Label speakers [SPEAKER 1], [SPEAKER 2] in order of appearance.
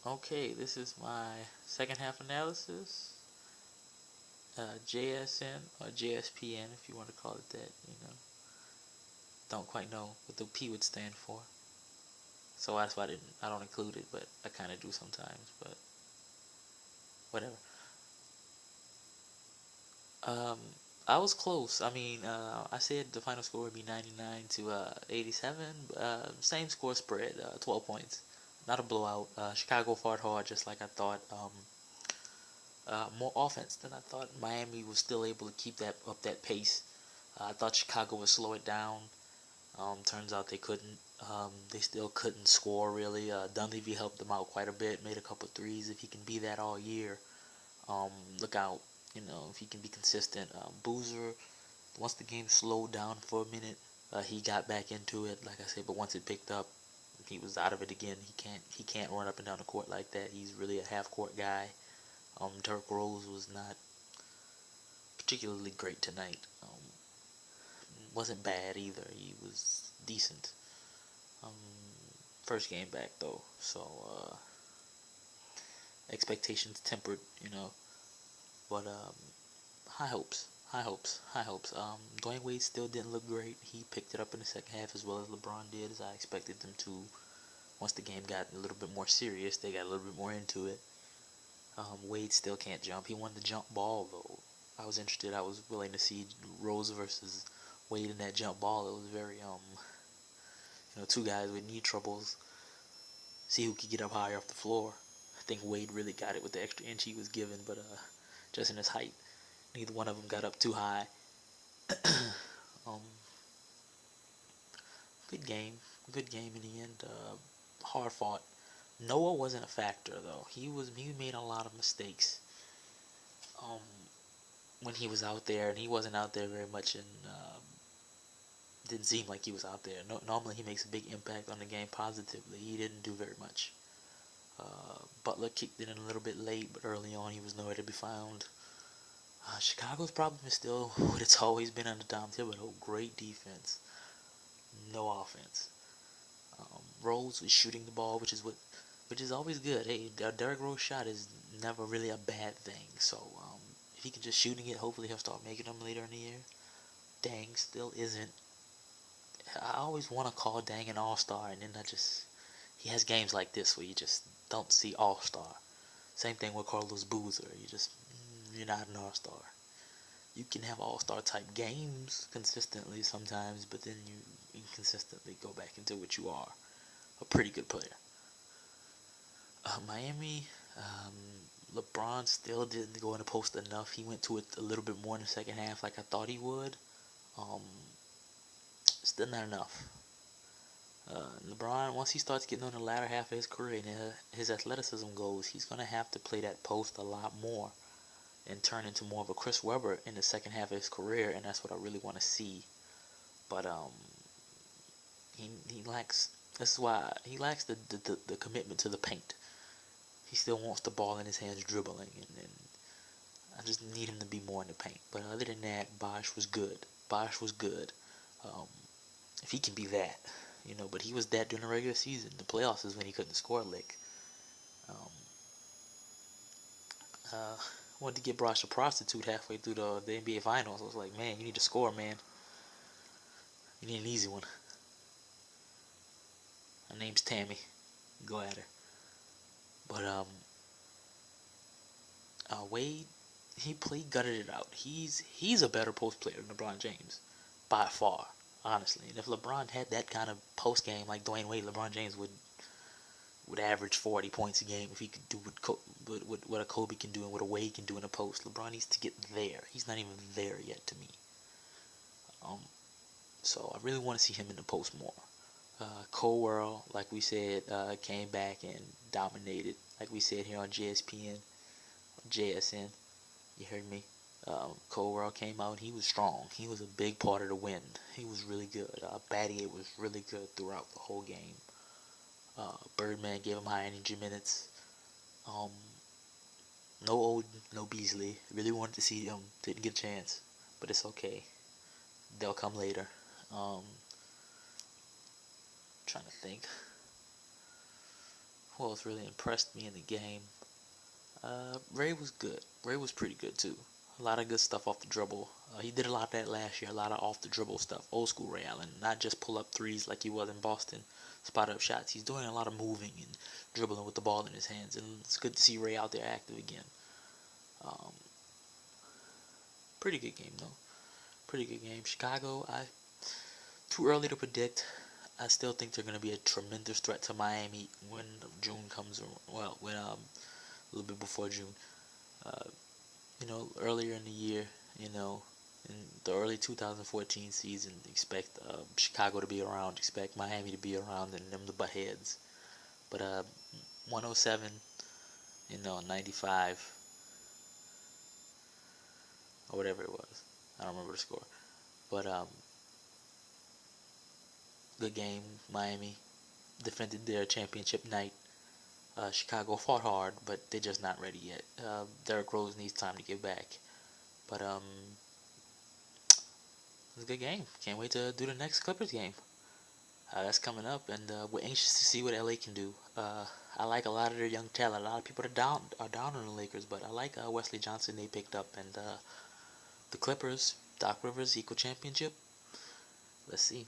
[SPEAKER 1] Okay, this is my second half analysis. JSN or JSPN, if you want to call it that. Don't quite know what the P would stand for, so that's why I don't include it, but I kind of do sometimes. But whatever. Um, I was close. I mean, I said the final score would be 99 to 87. Same score spread, 12 points. Not a blowout. Chicago fought hard, just like I thought. More offense than I thought. Miami was still able to keep that up that pace. I thought Chicago would slow it down. Turns out they couldn't. They still couldn't score really. Dunleavy helped them out quite a bit. Made a couple threes. If he can be that all year, um, look out. If he can be consistent. Boozer, once the game slowed down for a minute, he got back into it. Like I said, but once it picked up, he was out of it again. He can't run up and down the court like that. He's really a half court guy. Derrick Rose was not particularly great tonight. Wasn't bad either. He was decent. Um, First game back though, so expectations tempered. But high hopes, high hopes, high hopes. Dwayne Wade still didn't look great. He picked it up in the second half as well as LeBron did, as I expected them to. Once the game got a little bit more serious, they got a little bit more into it. Wade still can't jump. He won the jump ball though. I was interested. I was willing to see Rose versus Wade in that jump ball. It was very two guys with knee troubles. See who could get up higher off the floor. I think Wade really got it with the extra inch he was given, but just in his height, neither one of them got up too high. um, Good game, good game in the end. Hard fought. Noah wasn't a factor though. He made a lot of mistakes. Um, when he was out there, and he wasn't out there very much, and didn't seem like he was out there. No, normally he makes a big impact on the game positively. He didn't do very much. Butler kicked it in a little bit late, but early on he was nowhere to be found. Chicago's problem is still what it's always been under Tom Thibodeau. Great defense, no offense. Rose was shooting the ball, which is always good. Hey, Derrick Rose shot is never really a bad thing. So if he can just shooting it, hopefully he'll start making them later in the year. Dang still isn't. I always want to call Dang an all-star, and then he has games like this where you just don't see all-star. Same thing with Carlos Boozer. You're not an all-star. You can have all-star type games consistently sometimes, but then you inconsistently go back into what you are, a pretty good player. Miami, LeBron still didn't go in the post enough. He went to it a little bit more in the second half, like I thought he would. Um, Still not enough. LeBron, once he starts getting on the latter half of his career and his athleticism goes, he's gonna have to play that post a lot more and turn into more of a Chris Webber in the second half of his career, and that's what I really want to see. But he lacks. This is why he lacks the commitment to the paint. He still wants the ball in his hands dribbling, and I just need him to be more in the paint. But other than that, Bosh was good. Bosh was good. Um, if he can be that. But he was that during the regular season. The playoffs is when he couldn't score a lick. Um, uh, Wanted to get Bosh a prostitute halfway through the NBA Finals. I was like, man, you need to score, man. You need an easy one. Her name's Tammy. Go at her. But Wade, he gutted it out. He's a better post player than LeBron James, by far, honestly. And if LeBron had that kind of post game like Dwayne Wade, LeBron James would average 40 points a game if he could do what a Kobe can do and what a Wade can do in a post. LeBron needs to get there. He's not even there yet to me. Um, so I really want to see him in the post more. Cole, like we said, came back and dominated. Like we said here on JSPN, JSN. You heard me. Cole came out. He was strong. He was a big part of the win. He was really good. Battier was really good throughout the whole game. Birdman gave him high energy minutes. Um, no Oden, no Beasley. Really wanted to see them. Didn't get a chance, but it's okay. They'll come later. Trying to think who else really impressed me in the game? Ray was good. Ray was pretty good too. A lot of good stuff off the dribble. He did a lot of that last year. A lot of off the dribble stuff. Old school Ray Allen, not just pull up threes like he was in Boston. Spot up shots. He's doing a lot of moving and dribbling with the ball in his hands, and it's good to see Ray out there active again. Um, Pretty good game though. Pretty good game. Chicago, too early to predict. I still think they're going to be a tremendous threat to Miami when June comes. Well, when a little bit before June. Uh, earlier in the year, in the early 2014 season, expect Chicago to be around, expect Miami to be around, and them to butt heads. But 107, 95, or whatever it was. I don't remember the score. But good game. Miami defended their championship night. Chicago fought hard, but they're just not ready yet. Derrick Rose needs time to get back. But it was a good game. Can't wait to do the next Clippers game. That's coming up, and we're anxious to see what LA can do. I like a lot of their young talent. A lot of people are down on the Lakers, but I like Wesley Johnson they picked up, and the Clippers, Doc Rivers, equal championship. Let's see.